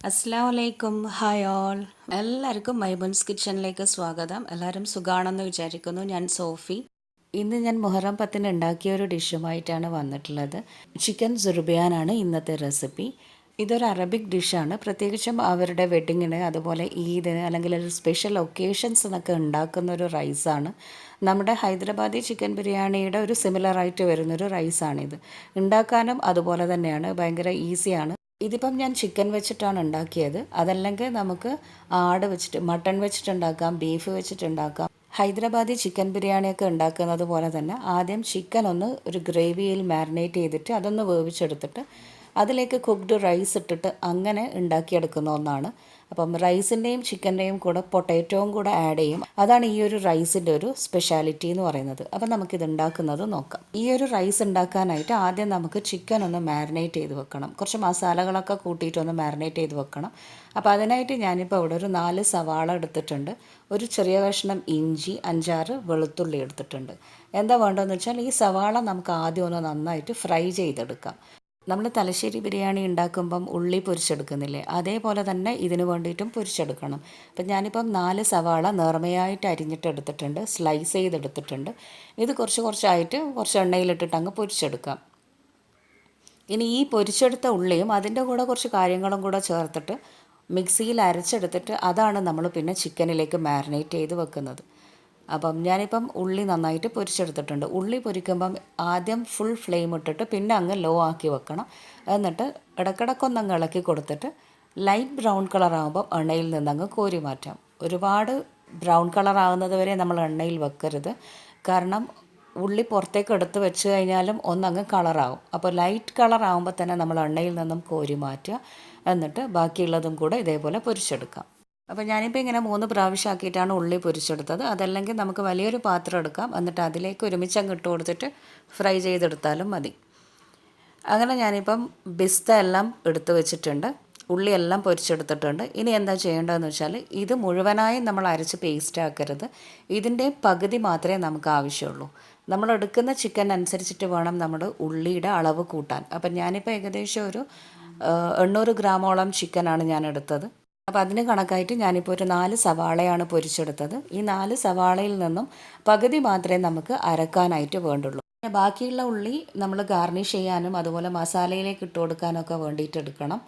അസ്സലാമലൈക്കും hi all എല്ലാവർക്കും മൈബൺസ് കിച്ചണിലേക്ക് സ്വാഗതം. എല്ലാവരും സുഖാണെന്ന് വിചാരിക്കുന്നു. ഞാൻ സോഫി. ഇന്ന് ഞാൻ മുഹറം 10 ഉണ്ടാക്കിയ ഒരു ഡിഷുമായിട്ടാണ് വന്നിട്ടുള്ളത്. ചിക്കൻ സുർബിയാനാണ് ഇന്നത്തെ റെസിപ്പി. ഇതൊരു അറബിക് ഡിഷാണ്. പ്രത്യേകിച്ചും അവരുടെ വെഡിങ്ങിന്, അതുപോലെ ഈദിന് അല്ലെങ്കിൽ ഒരു സ്പെഷ്യൽ ഒക്കേഷൻസിനൊക്കെ ഉണ്ടാക്കുന്ന ഒരു റൈസാണ്. നമ്മുടെ ഹൈദരാബാദി ചിക്കൻ ബിരിയാണിയുടെ ഒരു സിമിലറായിട്ട് വരുന്നൊരു റൈസാണിത്. ഉണ്ടാക്കാനും അതുപോലെ തന്നെയാണ്, ഭയങ്കര ഈസിയാണ്. ഇതിപ്പം ഞാൻ ചിക്കൻ വെച്ചിട്ടാണ് ഉണ്ടാക്കിയത്. അതല്ലെങ്കിൽ നമുക്ക് ആട് വെച്ചിട്ട്, മട്ടൺ വെച്ചിട്ടുണ്ടാക്കാം, ബീഫ് വെച്ചിട്ടുണ്ടാക്കാം. ഹൈദരാബാദി ചിക്കൻ ബിരിയാണിയൊക്കെ ഉണ്ടാക്കുന്നത് പോലെ തന്നെ ആദ്യം ചിക്കൻ ഒന്ന് ഒരു ഗ്രേവിയിൽ മാരിനേറ്റ് ചെയ്തിട്ട് അതൊന്ന് വേവിച്ചെടുത്തിട്ട് അതിലേക്ക് കുക്ക്ഡ് റൈസ് ഇട്ടിട്ട് അങ്ങനെ ഉണ്ടാക്കിയെടുക്കുന്ന ഒന്നാണ്. അപ്പം റൈസിൻ്റെയും ചിക്കൻ്റെയും കൂടെ പൊട്ടാറ്റോയും കൂടെ ആഡ് ചെയ്യും. അതാണ് ഈ ഒരു റൈസിൻ്റെ ഒരു സ്പെഷ്യാലിറ്റി എന്ന് പറയുന്നത്. അപ്പം നമുക്കിത് ഉണ്ടാക്കുന്നത് നോക്കാം. ഈ ഒരു റൈസ് ഉണ്ടാക്കാനായിട്ട് ആദ്യം നമുക്ക് ചിക്കൻ ഒന്ന് മാരിനേറ്റ് ചെയ്ത് വെക്കണം. കുറച്ച് മസാലകളൊക്കെ കൂട്ടിയിട്ടൊന്ന് മാരിനേറ്റ് ചെയ്ത് വെക്കണം. അപ്പോൾ അതിനായിട്ട് ഞാനിപ്പോൾ ഇവിടെ ഒരു 4 സവാള എടുത്തിട്ടുണ്ട്. ഒരു ചെറിയ കഷ്ണം ഇഞ്ചി, 5-6 വെളുത്തുള്ളി എടുത്തിട്ടുണ്ട്. എന്താ വേണ്ടതെന്ന് വെച്ചാൽ ഈ സവാള നമുക്ക് ആദ്യം ഒന്ന് നന്നായിട്ട് ഫ്രൈ ചെയ്തെടുക്കാം. നമ്മൾ തലശ്ശേരി ബിരിയാണി ഉണ്ടാക്കുമ്പം ഉള്ളി പൊരിച്ചെടുക്കുന്നില്ലേ, അതേപോലെ തന്നെ ഇതിന് വേണ്ടിയിട്ടും പൊരിച്ചെടുക്കണം. അപ്പം ഞാനിപ്പം 4 സവാള നേർമയായിട്ട് അരിഞ്ഞിട്ടെടുത്തിട്ടുണ്ട്, സ്ലൈസ് ചെയ്തെടുത്തിട്ടുണ്ട്. ഇത് കുറച്ചായിട്ട് കുറച്ച് എണ്ണയിലിട്ടിട്ട് അങ്ങ് പൊരിച്ചെടുക്കാം. ഇനി ഈ പൊരിച്ചെടുത്ത ഉള്ളിയും അതിൻ്റെ കൂടെ കുറച്ച് കാര്യങ്ങളും കൂടെ ചേർത്തിട്ട് മിക്സിയിൽ അരച്ചെടുത്തിട്ട് അതാണ് നമ്മൾ പിന്നെ ചിക്കനിലേക്ക് മാരിനേറ്റ് ചെയ്ത് വെക്കുന്നത്. അപ്പം ഞാനിപ്പം ഉള്ളി നന്നായിട്ട് പൊരിച്ചെടുത്തിട്ടുണ്ട്. ഉള്ളി പൊരിക്കുമ്പം ആദ്യം ഫുൾ ഫ്ലെയിം ഇട്ടിട്ട് പിന്നെ അങ്ങ് ലോ ആക്കി വെക്കണം. എന്നിട്ട് ഇടയ്ക്കിടയ്ക്കൊന്നങ്ങ് ഇളക്കി കൊടുത്തിട്ട് ലൈറ്റ് ബ്രൗൺ കളറാകുമ്പം എണ്ണയിൽ നിന്നങ്ങ് കോരി മാറ്റാം. ഒരുപാട് ബ്രൗൺ കളറാകുന്നത് വരെ നമ്മൾ എണ്ണയിൽ വെക്കരുത്. കാരണം ഉള്ളി പുറത്തേക്ക് എടുത്ത് വെച്ച് കഴിഞ്ഞാലും ഒന്നങ്ങ് കളറാവും. അപ്പോൾ ലൈറ്റ് കളറാകുമ്പോൾ തന്നെ നമ്മൾ എണ്ണയിൽ നിന്നും കോരി മാറ്റുക. എന്നിട്ട് ബാക്കിയുള്ളതും കൂടെ ഇതേപോലെ പൊരിച്ചെടുക്കാം. അപ്പോൾ ഞാനിപ്പോൾ ഇങ്ങനെ 3 പ്രാവശ്യമാക്കിയിട്ടാണ് ഉള്ളി പൊരിച്ചെടുത്തത്. അതല്ലെങ്കിൽ നമുക്ക് വലിയൊരു പാത്രം എടുക്കാം, എന്നിട്ട് അതിലേക്ക് ഒരുമിച്ച് അങ്ങ് ഇട്ട് കൊടുത്തിട്ട് ഫ്രൈ ചെയ്തെടുത്താലും മതി. അങ്ങനെ ഞാനിപ്പം ബിസ്ത എല്ലാം എടുത്ത് വെച്ചിട്ടുണ്ട്, ഉള്ളിയെല്ലാം പൊരിച്ചെടുത്തിട്ടുണ്ട്. ഇനി എന്താ ചെയ്യേണ്ടതെന്ന് വെച്ചാൽ ഇത് മുഴുവനായും നമ്മൾ അരച്ച് പേസ്റ്റ് ആക്കരുത്. ഇതിൻ്റെ പകുതി മാത്രമേ നമുക്ക് ആവശ്യമുള്ളൂ. നമ്മൾ എടുക്കുന്ന ചിക്കൻ അനുസരിച്ചിട്ട് വേണം നമ്മുടെ ഉള്ളിയുടെ അളവ് കൂട്ടാൻ. അപ്പം ഞാനിപ്പോൾ ഏകദേശം ഒരു 800 ഗ്രാമോളം ചിക്കനാണ് ഞാൻ എടുത്തത്. അപ്പോൾ അതിന് കണക്കായിട്ട് ഞാനിപ്പോൾ ഒരു 4 സവാളയാണ് പൊരിച്ചെടുത്തത്. ഈ 4 സവാളയിൽ നിന്നും പകുതി മാത്രമേ നമുക്ക് അരക്കാനായിട്ട് വേണ്ടുള്ളൂ. ബാക്കിയുള്ള ഉള്ളി നമ്മൾ ഗാർണിഷ് ചെയ്യാനും അതുപോലെ മസാലയിലേക്ക് ഇട്ട് കൊടുക്കാനൊക്കെ വേണ്ടിയിട്ട് എടുക്കണം.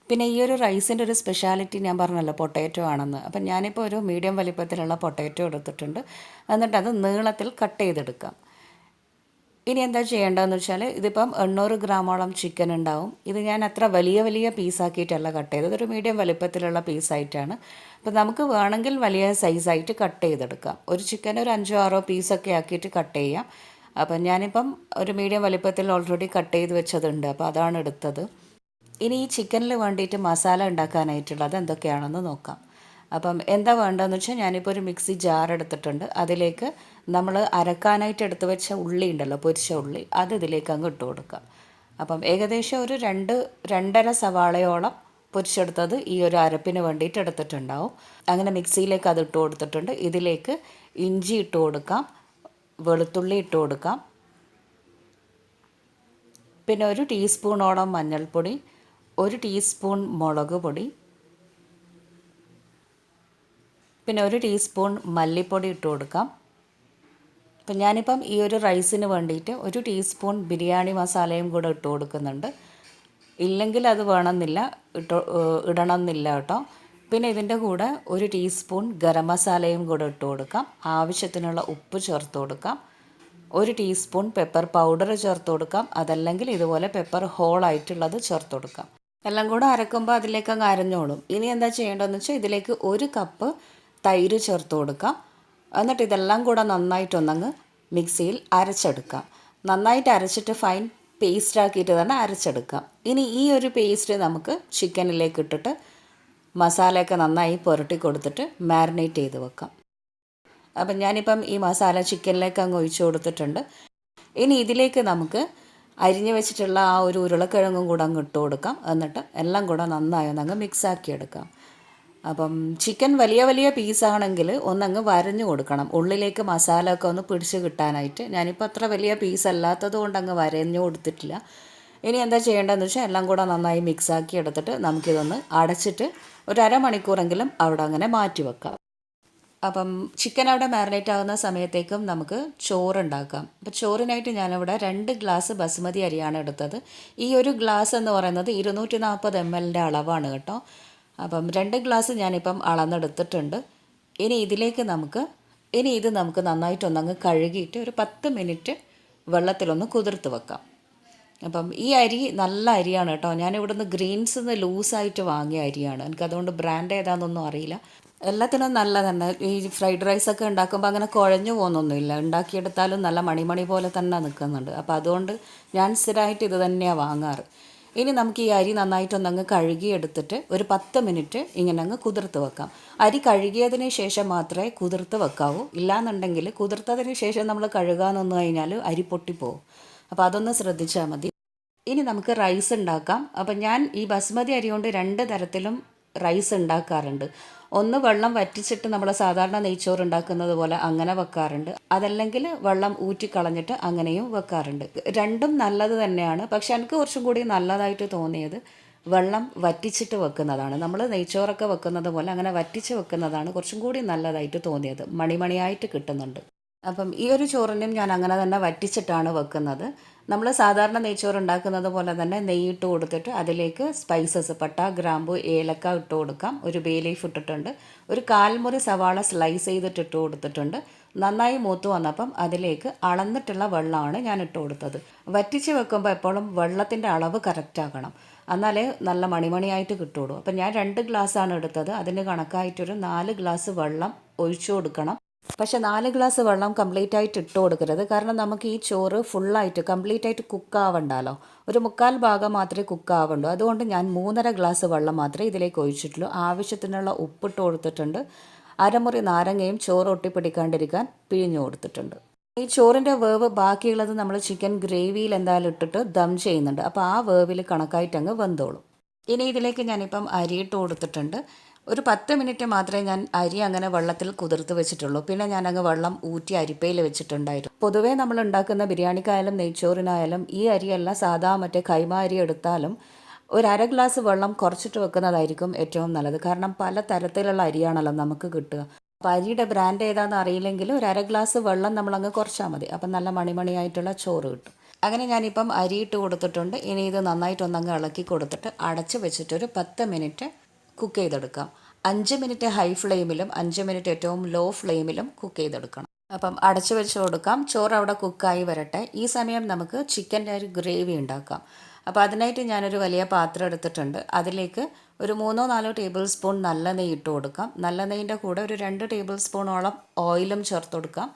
പിന്നെ ഈ ഒരു റൈസിൻ്റെ ഒരു സ്പെഷ്യാലിറ്റി ഞാൻ പറഞ്ഞല്ലോ, പൊട്ടാറ്റോ ആണെന്ന്. അപ്പം ഞാനിപ്പോൾ ഒരു മീഡിയം വലിപ്പത്തിലുള്ള പൊട്ടാറ്റോ എടുത്തിട്ടുണ്ട്. എന്നിട്ട് അത് നീളത്തിൽ കട്ട് ചെയ്തെടുക്കാം. ഇനി എന്താ ചെയ്യേണ്ടതെന്ന് വെച്ചാൽ ഇതിപ്പം 800 ഗ്രാമോളം ചിക്കൻ ഉണ്ടാവും. ഇത് ഞാൻ അത്ര വലിയ പീസാക്കിയിട്ടല്ല കട്ട് ചെയ്തത്, ഒരു മീഡിയം വലിപ്പത്തിലുള്ള പീസായിട്ടാണ്. അപ്പോൾ നമുക്ക് വേണമെങ്കിൽ വലിയ സൈസായിട്ട് കട്ട് ചെയ്തെടുക്കാം. ഒരു ചിക്കൻ ഒരു 5-6 പീസൊക്കെ ആക്കിയിട്ട് കട്ട് ചെയ്യാം. അപ്പം ഞാനിപ്പം ഒരു മീഡിയം വലിപ്പത്തിൽ ഓൾറെഡി കട്ട് ചെയ്ത് വെച്ചതുണ്ട്, അപ്പോൾ അതാണ് എടുത്തത്. ഇനി ഈ ചിക്കനിൽ വേണ്ടിയിട്ട് മസാല ഉണ്ടാക്കാനായിട്ടുള്ളത് എന്തൊക്കെയാണെന്ന് നോക്കാം. അപ്പം എന്താ വേണ്ടതെന്ന് വെച്ചാൽ ഞാനിപ്പോൾ ഒരു മിക്സി ജാർ എടുത്തിട്ടുണ്ട്. അതിലേക്ക് നമ്മൾ അരക്കാനായിട്ട് എടുത്ത് വെച്ച ഉള്ളി ഉണ്ടല്ലോ, പൊരിച്ച ഉള്ളി, അത് ഇതിലേക്ക് അങ്ങ് ഇട്ട് കൊടുക്കാം. അപ്പം ഏകദേശം ഒരു 2-2.5 സവാളയോളം പൊരിച്ചെടുത്തത് ഈ ഒരു അരപ്പിന് വേണ്ടിയിട്ട് എടുത്തിട്ടുണ്ടാവും. അങ്ങനെ മിക്സിയിലേക്ക് അത് ഇട്ട് കൊടുത്തിട്ടുണ്ട്. ഇതിലേക്ക് ഇഞ്ചി ഇട്ട് കൊടുക്കാം, വെളുത്തുള്ളി ഇട്ട് കൊടുക്കാം, പിന്നെ ഒരു ടീസ്പൂണോളം മഞ്ഞൾപ്പൊടി, 1 ടീസ്പൂൺ മുളക് പൊടി, പിന്നെ 1 ടീസ്പൂൺ മല്ലിപ്പൊടി ഇട്ട് കൊടുക്കാം. അപ്പം ഞാനിപ്പം ഈ ഒരു റൈസിന് വേണ്ടിയിട്ട് 1 ടീസ്പൂൺ ബിരിയാണി മസാലയും കൂടെ ഇട്ട് കൊടുക്കുന്നുണ്ട്. ഇല്ലെങ്കിൽ അത് വേണമെന്നില്ല, ഇടണമെന്നില്ല കേട്ടോ. പിന്നെ ഇതിൻ്റെ കൂടെ 1 ടീസ്പൂൺ ഗരം മസാലയും കൂടെ ഇട്ട് കൊടുക്കാം. ആവശ്യത്തിനുള്ള ഉപ്പ് ചേർത്ത് കൊടുക്കാം. 1 ടീസ്പൂൺ പെപ്പർ പൗഡർ ചേർത്ത് കൊടുക്കാം. അതല്ലെങ്കിൽ ഇതുപോലെ പെപ്പർ ഹോളായിട്ടുള്ളത് ചേർത്ത് കൊടുക്കാം. എല്ലാം കൂടെ അരക്കുമ്പോൾ അതിലേക്ക് അങ്ങ് അരഞ്ഞോളും. ഇനി എന്താ ചെയ്യേണ്ടതെന്ന് വെച്ചാൽ ഇതിലേക്ക് 1 കപ്പ് തൈര് ചേർത്ത് കൊടുക്കാം. എന്നിട്ട് ഇതെല്ലാം കൂടെ നന്നായിട്ടൊന്നങ്ങ് മിക്സിയിൽ അരച്ചെടുക്കാം. നന്നായിട്ട് അരച്ചിട്ട് ഫൈൻ പേസ്റ്റ് ആക്കിയിട്ട് തന്നെ അരച്ചെടുക്കാം. ഇനി ഈ ഒരു പേസ്റ്റ് നമുക്ക് ചിക്കനിലേക്ക് ഇട്ടിട്ട് മസാലയൊക്കെ നന്നായി പുരട്ടി കൊടുത്തിട്ട് മാരിനേറ്റ് ചെയ്ത് വെക്കാം. അപ്പം ഞാനിപ്പം ഈ മസാല ചിക്കനിലേക്ക് അങ്ങ് ഒഴിച്ചു കൊടുത്തിട്ടുണ്ട്. ഇനി ഇതിലേക്ക് നമുക്ക് അരിഞ്ഞു വെച്ചിട്ടുള്ള ആ ഒരു ഉരുളക്കിഴങ്ങും കൂടെ അങ്ങ് ഇട്ട് കൊടുക്കാം. എന്നിട്ട് എല്ലാം കൂടെ നന്നായി ഒന്നങ്ങ് മിക്സാക്കി എടുക്കാം. അപ്പം ചിക്കൻ വലിയ പീസാണെങ്കിൽ ഒന്നങ്ങ് വരഞ്ഞു കൊടുക്കണം, ഉള്ളിലേക്ക് മസാല ഒക്കെ ഒന്ന് പിടിച്ച് കിട്ടാനായിട്ട്. ഞാനിപ്പോൾ അത്ര വലിയ പീസ് അല്ലാത്തത് കൊണ്ട് അങ്ങ് വരഞ്ഞു കൊടുത്തിട്ടില്ല. ഇനി എന്താ ചെയ്യേണ്ടതെന്ന് വെച്ചാൽ എല്ലാം കൂടെ നന്നായി മിക്സാക്കി എടുത്തിട്ട് നമുക്കിതൊന്ന് അടച്ചിട്ട് ഒരു അരമണിക്കൂറെങ്കിലും അവിടെ അങ്ങനെ മാറ്റി വെക്കാം. അപ്പം ചിക്കൻ അവിടെ മാരിനേറ്റ് ആകുന്ന സമയത്തേക്കും നമുക്ക് ചോറുണ്ടാക്കാം. അപ്പോൾ ചോറിനായിട്ട് ഞാനിവിടെ 2 ഗ്ലാസ് ബസുമതി അരിയാണ് എടുത്തത്. ഈ ഒരു ഗ്ലാസ് എന്ന് പറയുന്നത് 240 ml അളവാണ് കേട്ടോ. അപ്പം 2 ഗ്ലാസ് ഞാനിപ്പം അളന്നെടുത്തിട്ടുണ്ട്. ഇനി ഇത് നമുക്ക് നന്നായിട്ടൊന്നങ്ങ് കഴുകിയിട്ട് ഒരു 10 മിനിറ്റ് വെള്ളത്തിലൊന്ന് കുതിർത്ത് വെക്കാം. അപ്പം ഈ അരി നല്ല അരിയാണ് കേട്ടോ. ഞാനിവിടുന്ന് ഗ്രീൻസിന്ന് ലൂസായിട്ട് വാങ്ങിയ അരിയാണ്. എനിക്കതുകൊണ്ട് ബ്രാൻഡ് ഏതാണെന്നൊന്നും അറിയില്ല. എല്ലാത്തിനും നല്ല തന്നെ. ഈ ഫ്രൈഡ് റൈസൊക്കെ ഉണ്ടാക്കുമ്പോൾ അങ്ങനെ കുഴഞ്ഞു പോകുന്നൊന്നുമില്ല. ഉണ്ടാക്കിയെടുത്താലും നല്ല മണിമണി പോലെ തന്നെ നിൽക്കുന്നുണ്ട്. അപ്പോൾ അതുകൊണ്ട് ഞാൻ സ്ഥിരമായിട്ട് ഇത് തന്നെയാണ് വാങ്ങാറ്. ഇനി നമുക്ക് ഈ അരി നന്നായിട്ടൊന്നങ്ങ് കഴുകിയെടുത്തിട്ട് ഒരു 10 മിനിറ്റ് ഇങ്ങനെ അങ്ങ് കുതിർത്ത് വെക്കാം. അരി കഴുകിയതിന് ശേഷം മാത്രമേ കുതിർത്ത് വെക്കാവൂ. ഇല്ലാന്നുണ്ടെങ്കിൽ കുതിർത്തതിന് ശേഷം നമ്മൾ കഴുകാൻ നിന്ന് കഴിഞ്ഞാൽ അരി പൊട്ടിപ്പോവും. അപ്പോൾ അതൊന്ന് ശ്രദ്ധിച്ചാൽ മതി. ഇനി നമുക്ക് റൈസ് ഉണ്ടാക്കാം. അപ്പം ഞാൻ ഈ ബസ്മതി അരി കൊണ്ട് 2 തരത്തിലും റൈസ് ഉണ്ടാക്കാറുണ്ട്. ഒന്ന് വെള്ളം വറ്റിച്ചിട്ട് നമ്മൾ സാധാരണ നെയ്ച്ചോറ് ഉണ്ടാക്കുന്നത് പോലെ അങ്ങനെ വെക്കാറുണ്ട്. അതല്ലെങ്കിൽ വെള്ളം ഊറ്റിക്കളഞ്ഞിട്ട് അങ്ങനെയും വെക്കാറുണ്ട്. രണ്ടും നല്ലത് തന്നെയാണ്. പക്ഷെ എനിക്ക് കുറച്ചും കൂടി നല്ലതായിട്ട് തോന്നിയത് വെള്ളം വറ്റിച്ചിട്ട് വെക്കുന്നതാണ്. നമ്മൾ നെയ്ച്ചോറൊക്കെ വെക്കുന്നത് പോലെ അങ്ങനെ വറ്റിച്ച് വെക്കുന്നതാണ് കുറച്ചും കൂടി നല്ലതായിട്ട് തോന്നിയത്. മണിമണിയായിട്ട് കിട്ടുന്നുണ്ട്. അപ്പം ഈ ഒരു ചോറിനും ഞാൻ അങ്ങനെ തന്നെ വറ്റിച്ചിട്ടാണ് വെക്കുന്നത്. നമ്മൾ സാധാരണ നെയ്ച്ചോറ് ഉണ്ടാക്കുന്നത് പോലെ തന്നെ നെയ്യിട്ട് കൊടുത്തിട്ട് അതിലേക്ക് സ്പൈസസ് പട്ട, ഗ്രാമ്പു, ഏലക്ക ഇട്ട് കൊടുക്കാം. ഒരു ബേ ലീഫ് ഇട്ടിട്ടുണ്ട്. ഒരു 1/4 മുറി സവാള സ്ലൈസ് ചെയ്തിട്ട് ഇട്ട് കൊടുത്തിട്ടുണ്ട്. നന്നായി മൂത്ത് വന്നപ്പം അതിലേക്ക് അളന്നിട്ടുള്ള വെള്ളമാണ് ഞാൻ ഇട്ട് കൊടുത്തത്. വറ്റിച്ച് വെക്കുമ്പോൾ എപ്പോഴും വെള്ളത്തിൻ്റെ അളവ് കറക്റ്റ് ആക്കണം. എന്നാലേ നല്ല മണിമണിയായിട്ട് കിട്ടുള്ളൂ. അപ്പം ഞാൻ 2 ഗ്ലാസ്സാണ് എടുത്തത്. അതിന് കണക്കായിട്ടൊരു 4 ഗ്ലാസ് വെള്ളം ഒഴിച്ചു കൊടുക്കണം. പക്ഷെ 4 ഗ്ലാസ് വെള്ളം കംപ്ലീറ്റ് ആയിട്ട് ഇട്ട് കൊടുക്കരുത്. കാരണം നമുക്ക് ഈ ചോറ് ഫുള്ളായിട്ട് കംപ്ലീറ്റ് ആയിട്ട് കുക്കാവണ്ടല്ലോ. ഒരു 1/4 ഭാഗം മാത്രമേ കുക്കാവുള്ളൂ. അതുകൊണ്ട് ഞാൻ 3.5 ഗ്ലാസ് വെള്ളം മാത്രമേ ഇതിലേക്ക് ഒഴിച്ചിട്ടുള്ളൂ. ആവശ്യത്തിനുള്ള ഉപ്പിട്ട് കൊടുത്തിട്ടുണ്ട്. അരമുറി നാരങ്ങയും ചോറ് ഒട്ടിപ്പിടിക്കാണ്ടിരിക്കാൻ പിഴിഞ്ഞു കൊടുത്തിട്ടുണ്ട്. ഈ ചോറിൻ്റെ വേവ് ബാക്കിയുള്ളത് നമ്മൾ ചിക്കൻ ഗ്രേവിയിൽ എന്തായാലും ഇട്ടിട്ട് ദം ചെയ്യുന്നുണ്ട്. അപ്പോൾ ആ വേവിൽ കണക്കായിട്ട് അങ്ങ് വെന്തോളും. ഇനി ഇതിലേക്ക് ഞാനിപ്പം അരിയിട്ട് കൊടുത്തിട്ടുണ്ട്. ഒരു 10 മിനിറ്റ് മാത്രമേ ഞാൻ അരി അങ്ങനെ വെള്ളത്തിൽ കുതിർത്ത് വെച്ചിട്ടുള്ളൂ. പിന്നെ ഞാനങ്ങ് വെള്ളം ഊറ്റി അരിപ്പയിൽ വെച്ചിട്ടുണ്ടായിരുന്നു. പൊതുവേ നമ്മൾ ഉണ്ടാക്കുന്ന ബിരിയാണിക്കായാലും നെയ്ച്ചോറിനായാലും ഈ അരിയല്ല സാധാ മറ്റേ കൈമ അരി എടുത്താലും ഒരു 1/2 ഗ്ലാസ് വെള്ളം കുറച്ചിട്ട് വെക്കുന്നതായിരിക്കും ഏറ്റവും നല്ലത്. കാരണം പല തരത്തിലുള്ള അരിയാണല്ലോ നമുക്ക് കിട്ടുക. അപ്പോൾ അരിയുടെ ബ്രാൻഡ് ഏതാണെന്ന് അറിയില്ലെങ്കിൽ ഒരു 1/2 ഗ്ലാസ് വെള്ളം നമ്മളങ്ങ് കുറച്ചാൽ മതി. അപ്പം നല്ല മണിമണിയായിട്ടുള്ള ചോറ് കിട്ടും. അങ്ങനെ ഞാനിപ്പം അരിയിട്ട് കൊടുത്തിട്ടുണ്ട്. ഇനി ഇത് നന്നായിട്ടൊന്നങ്ങ് ഇളക്കി കൊടുത്തിട്ട് അടച്ച് വെച്ചിട്ടൊരു 10 മിനിറ്റ് കുക്ക് ചെയ്തെടുക്കാം. 5 മിനിറ്റ് ഹൈ ഫ്ലെയിമിലും 5 മിനിറ്റ് ഏറ്റവും ലോ ഫ്ലെയിമിലും കുക്ക് ചെയ്തെടുക്കണം. അപ്പം അടച്ചു വെച്ച് കൊടുക്കാം. ചോറ് അവിടെ കുക്കായി വരട്ടെ. ഈ സമയം നമുക്ക് ചിക്കൻ്റെ ഒരു ഗ്രേവി ഉണ്ടാക്കാം. അപ്പോൾ അതിനായിട്ട് ഞാനൊരു വലിയ പാത്രം എടുത്തിട്ടുണ്ട്. അതിലേക്ക് ഒരു 3-4 ടേബിൾ സ്പൂൺ നല്ല നെയ്യ് ഇട്ട് കൊടുക്കാം. നല്ല നെയ്യിൻ്റെ കൂടെ ഒരു 2 ടേബിൾ സ്പൂണോളം ഓയിലും ചേർത്ത് കൊടുക്കാം.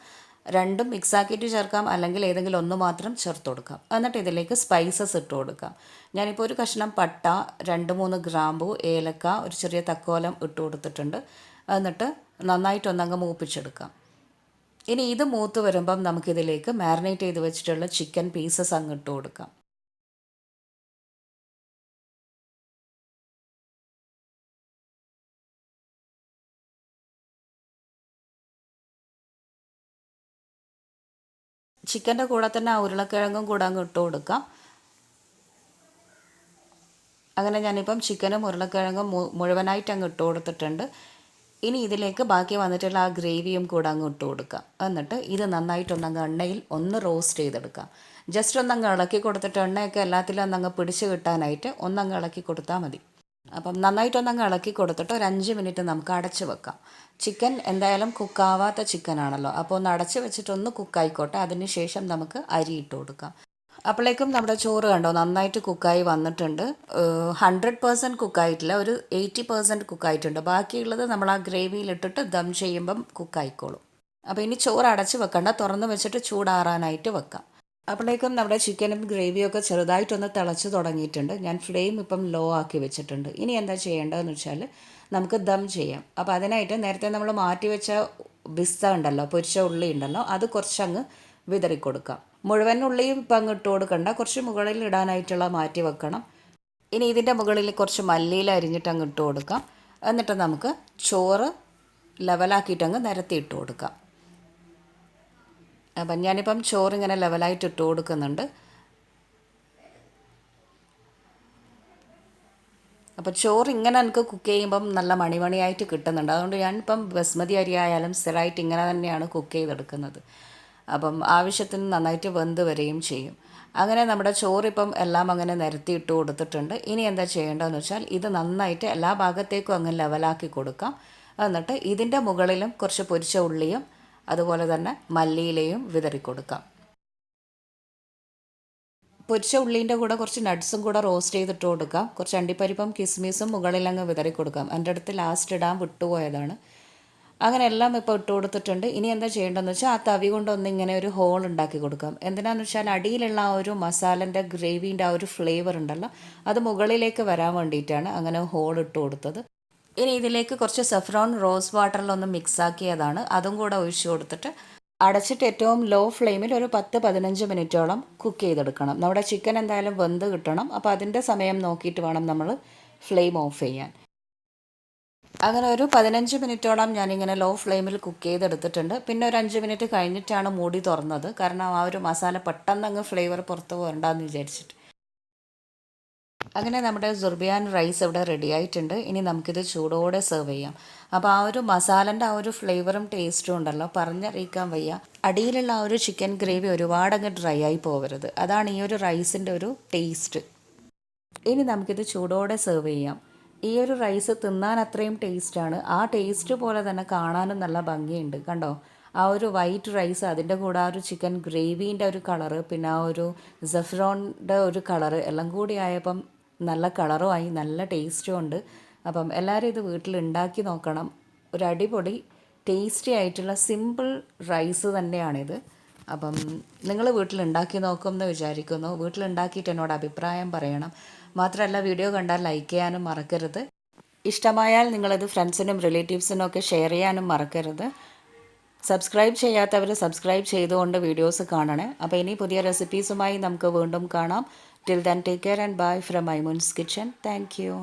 രണ്ടും മിക്സാക്കിയിട്ട് ചേർക്കാം, അല്ലെങ്കിൽ ഏതെങ്കിലും ഒന്ന് മാത്രം ചേർത്ത് കൊടുക്കാം. എന്നിട്ട് ഇതിലേക്ക് സ്പൈസസ് ഇട്ട് കൊടുക്കാം. ഞാനിപ്പോൾ ഒരു കഷ്ണം പട്ട, 2-3 ഗ്രാമ്പു, ഏലക്ക, ഒരു ചെറിയ തക്കോലം ഇട്ട് കൊടുത്തിട്ടുണ്ട്. എന്നിട്ട് നന്നായിട്ടൊന്നങ്ങ് മൂപ്പിച്ചെടുക്കാം. ഇനി ഇത് മൂത്ത് വരുമ്പം നമുക്കിതിലേക്ക് മാരിനേറ്റ് ചെയ്ത് വെച്ചിട്ടുള്ള ചിക്കൻ പീസസ് അങ്ങ് ഇട്ട് കൊടുക്കാം. ചിക്കൻ്റെ കൂടെ തന്നെ ആ ഉരുളക്കിഴങ്ങും കൂടെ അങ്ങ് ഇട്ട് കൊടുക്കാം. അങ്ങനെ ഞാനിപ്പം ചിക്കനും ഉരുളക്കിഴങ്ങും മുഴുവനായിട്ട് അങ്ങ് ഇട്ട് കൊടുത്തിട്ടുണ്ട്. ഇനി ഇതിലേക്ക് ബാക്കി വന്നിട്ടുള്ള ആ ഗ്രേവിയും കൂടെ അങ്ങ് ഇട്ട് കൊടുക്കാം. എന്നിട്ട് ഇത് നന്നായിട്ടൊന്നങ്ങ് എണ്ണയിൽ ഒന്ന് റോസ്റ്റ് ചെയ്തെടുക്കാം. ജസ്റ്റ് ഒന്നങ്ങ് ഇളക്കി കൊടുത്തിട്ട് എണ്ണയൊക്കെ എല്ലാത്തിലും ഒന്നങ്ങ് പിടിച്ച് കിട്ടാനായിട്ട് ഒന്നങ്ങ് ഇളക്കി കൊടുത്താൽ മതി. അപ്പം നന്നായിട്ടൊന്നങ്ങ് ഇളക്കി കൊടുത്തിട്ട് ഒരു 5 മിനിറ്റ് നമുക്ക് അടച്ച് വെക്കാം. ചിക്കൻ എന്തായാലും കുക്കാവാത്ത ചിക്കനാണല്ലോ. അപ്പോൾ ഒന്ന് അടച്ച് വെച്ചിട്ടൊന്ന് കുക്കായിക്കോട്ടെ. അതിന് ശേഷം നമുക്ക് അരി ഇട്ട് കൊടുക്കാം. അപ്പോഴേക്കും നമ്മുടെ ചോറ് കണ്ടോ നന്നായിട്ട് കുക്കായി വന്നിട്ടുണ്ട്. 100% കുക്കായിട്ടില്ല, ഒരു 80% കുക്കായിട്ടുണ്ട്. ബാക്കിയുള്ളത് നമ്മൾ ആ ഗ്രേവിയിലിട്ടിട്ട് ദം ചെയ്യുമ്പം കുക്കായിക്കോളും. അപ്പോൾ ഇനി ചോറ് അടച്ച് വെക്കണ്ട, തുറന്ന് വെച്ചിട്ട് ചൂടാറാനായിട്ട് വെക്കാം. അപ്പോഴേക്കും നമ്മുടെ ചിക്കനും ഗ്രേവിയൊക്കെ ചെറുതായിട്ടൊന്ന് തിളച്ച് തുടങ്ങിയിട്ടുണ്ട്. ഞാൻ ഫ്ലെയിം ഇപ്പം ലോ ആക്കി വെച്ചിട്ടുണ്ട്. ഇനി എന്താ ചെയ്യേണ്ടതെന്ന് വെച്ചാൽ നമുക്ക് ദം ചെയ്യാം. അപ്പോൾ അതിനായിട്ട് നേരത്തെ നമ്മൾ മാറ്റി വെച്ച ബിസ്സ ഉണ്ടല്ലോ, പൊരിച്ച ഉള്ളി ഉണ്ടല്ലോ, അത് കുറച്ചങ്ങ് വിതറി കൊടുക്കാം. മുഴുവൻ ഉള്ളിയും ഇപ്പം അങ്ങ് ഇട്ട് കൊടുക്കണ്ട, കുറച്ച് മുകളിൽ ഇടാനായിട്ടുള്ള മാറ്റി വെക്കണം. ഇനി ഇതിൻ്റെ മുകളിൽ കുറച്ച് മല്ലിയില അരിഞ്ഞിട്ട് അങ്ങ് ഇട്ട് കൊടുക്കാം. എന്നിട്ട് നമുക്ക് ചോറ് ലെവലാക്കിയിട്ട് അങ്ങ് നിരത്തി ഇട്ട് കൊടുക്കാം. അപ്പം ഞാനിപ്പം ചോറിങ്ങനെ ലെവലായിട്ട് ഇട്ട് കൊടുക്കുന്നുണ്ട്. അപ്പോൾ ചോറ് ഇങ്ങനെ എനിക്ക് കുക്ക് ചെയ്യുമ്പം നല്ല മണിമണിയായിട്ട് കിട്ടുന്നുണ്ട്. അതുകൊണ്ട് ഞാനിപ്പം ബസ്മതി അരി ആയാലും സ്ഥിരമായിട്ട് ഇങ്ങനെ തന്നെയാണ് കുക്ക് ചെയ്തെടുക്കുന്നത്. അപ്പം ആവശ്യത്തിന് നന്നായിട്ട് വെന്ത് വരികയും ചെയ്യും. അങ്ങനെ നമ്മുടെ ചോറിപ്പം എല്ലാം അങ്ങനെ നിരത്തി ഇട്ട് കൊടുത്തിട്ടുണ്ട്. ഇനി എന്താ ചെയ്യേണ്ടതെന്ന് വെച്ചാൽ ഇത് നന്നായിട്ട് എല്ലാ ഭാഗത്തേക്കും അങ്ങ് ലെവലാക്കി കൊടുക്കാം. എന്നിട്ട് ഇതിൻ്റെ മുകളിലും കുറച്ച് പൊരിച്ച ഉള്ളിയും അതുപോലെ തന്നെ മല്ലിയിലയും വിതറി കൊടുക്കാം. പൊരിച്ച ഉള്ളീൻ്റെ കൂടെ കുറച്ച് നട്ട്സും കൂടെ റോസ്റ്റ് ചെയ്തിട്ട് കൊടുക്കാം. കുറച്ച് അണ്ടിപ്പരിപ്പും കിസ്മിസും മുകളിലങ്ങ് വിതറി കൊടുക്കാം. എൻ്റെ അടുത്ത് ലാസ്റ്റ് ഇടാൻ വിട്ടുപോയതാണ്. അങ്ങനെ എല്ലാം ഇപ്പോൾ ഇട്ട് കൊടുത്തിട്ടുണ്ട്. ഇനി എന്താ ചെയ്യേണ്ടതെന്ന് വെച്ചാൽ ആ തവി കൊണ്ടൊന്ന് ഇങ്ങനെ ഒരു ഹോൾ ഉണ്ടാക്കി കൊടുക്കാം. എന്തിനാന്ന് വെച്ചാൽ അടിയിലുള്ള ആ ഒരു മസാലൻ്റെ ഗ്രേവീൻ്റെ ആ ഒരു ഫ്ലേവർ ഉണ്ടല്ലോ, അത് മുകളിലേക്ക് വരാൻ വേണ്ടിയിട്ടാണ് അങ്ങനെ ഹോൾ ഇട്ട് കൊടുത്തത്. ഇനി ഇതിലേക്ക് കുറച്ച് സഫ്രോൺ റോസ് വാട്ടറിലൊന്ന് മിക്സാക്കിയതാണ്, അതും കൂടെ ഒഴിച്ച് കൊടുത്തിട്ട് അടച്ചിട്ട് ഏറ്റവും ലോ ഫ്ലെയിമിൽ ഒരു 10-15 മിനിറ്റോളം കുക്ക് ചെയ്തെടുക്കണം. നമ്മുടെ ചിക്കൻ എന്തായാലും വെന്ത് കിട്ടണം. അപ്പോൾ അതിൻ്റെ സമയം നോക്കിയിട്ട് വേണം നമ്മൾ ഫ്ലെയിം ഓഫ് ചെയ്യാൻ. അങ്ങനെ ഒരു 15 മിനിറ്റോളം ഞാനിങ്ങനെ ലോ ഫ്ലെയിമിൽ കുക്ക് ചെയ്തെടുത്തിട്ടുണ്ട്. പിന്നെ ഒരു 5 മിനിറ്റ് കഴിഞ്ഞിട്ടാണ് മൂടി തുറന്നത്. കാരണം ആ ഒരു മസാല പെട്ടെന്ന് അങ്ങ് ഫ്ലേവർ പുറത്ത് പോരണ്ടെന്ന് വിചാരിച്ചിട്ട്. അങ്ങനെ നമ്മുടെ സുർബിയാൻ റൈസ് ഇവിടെ റെഡി ആയിട്ടുണ്ട്. ഇനി നമുക്കിത് ചൂടോടെ സെർവ് ചെയ്യാം. അപ്പോൾ ആ ഒരു മസാലൻ്റെ ആ ഒരു ഫ്ലേവറും ടേസ്റ്റും ഉണ്ടല്ലോ, പറഞ്ഞറിയിക്കാൻ വയ്യ. അടിയിലുള്ള ആ ഒരു ചിക്കൻ ഗ്രേവി ഒരുപാടങ്ങ് ഡ്രൈ ആയി പോകരുത്. അതാണ് ഈ ഒരു റൈസിൻ്റെ ഒരു ടേസ്റ്റ്. ഇനി നമുക്കിത് ചൂടോടെ സെർവ് ചെയ്യാം. ഈ ഒരു റൈസ് തിന്നാൻ അത്രയും ടേസ്റ്റാണ്. ആ ടേസ്റ്റ് പോലെ തന്നെ കാണാനും നല്ല ഭംഗിയുണ്ട്. കണ്ടോ, ആ ഒരു വൈറ്റ് റൈസ്, അതിൻ്റെ കൂടെ ആ ഒരു ചിക്കൻ ഗ്രേവീൻ്റെ ഒരു കളറ്, പിന്നെ ആ ഒരു സഫ്രോണിൻ്റെ ഒരു കളറ് എല്ലാം കൂടി ആയപ്പം നല്ല കളറും ആയി, നല്ല ടേസ്റ്റും ഉണ്ട്. അപ്പം എല്ലാവരും ഇത് വീട്ടിൽ ഉണ്ടാക്കി നോക്കണം. ഒരു അടിപൊളി ടേസ്റ്റി ആയിട്ടുള്ള സിമ്പിൾ റൈസ് തന്നെയാണിത്. അപ്പം നിങ്ങൾ വീട്ടിലുണ്ടാക്കി നോക്കുമെന്ന് വിചാരിക്കുന്നു. വീട്ടിലുണ്ടാക്കിയിട്ട് എന്നോട് അഭിപ്രായം പറയണം. മാത്രമല്ല വീഡിയോ കണ്ടാൽ ലൈക്ക് ചെയ്യാനും മറക്കരുത്. ഇഷ്ടമായാൽ നിങ്ങളത് ഫ്രണ്ട്സിനും റിലേറ്റീവ്സിനും ഒക്കെ ഷെയർ ചെയ്യാനും മറക്കരുത്. സബ്സ്ക്രൈബ് ചെയ്യാത്തവർ സബ്സ്ക്രൈബ് ചെയ്തുകൊണ്ട് വീഡിയോസ് കാണണേ. അപ്പോൾ ഇനി പുതിയ റെസിപ്പീസുമായി നമുക്ക് വീണ്ടും കാണാം. Till then take care and bye from Maimoon's kitchen. Thank U.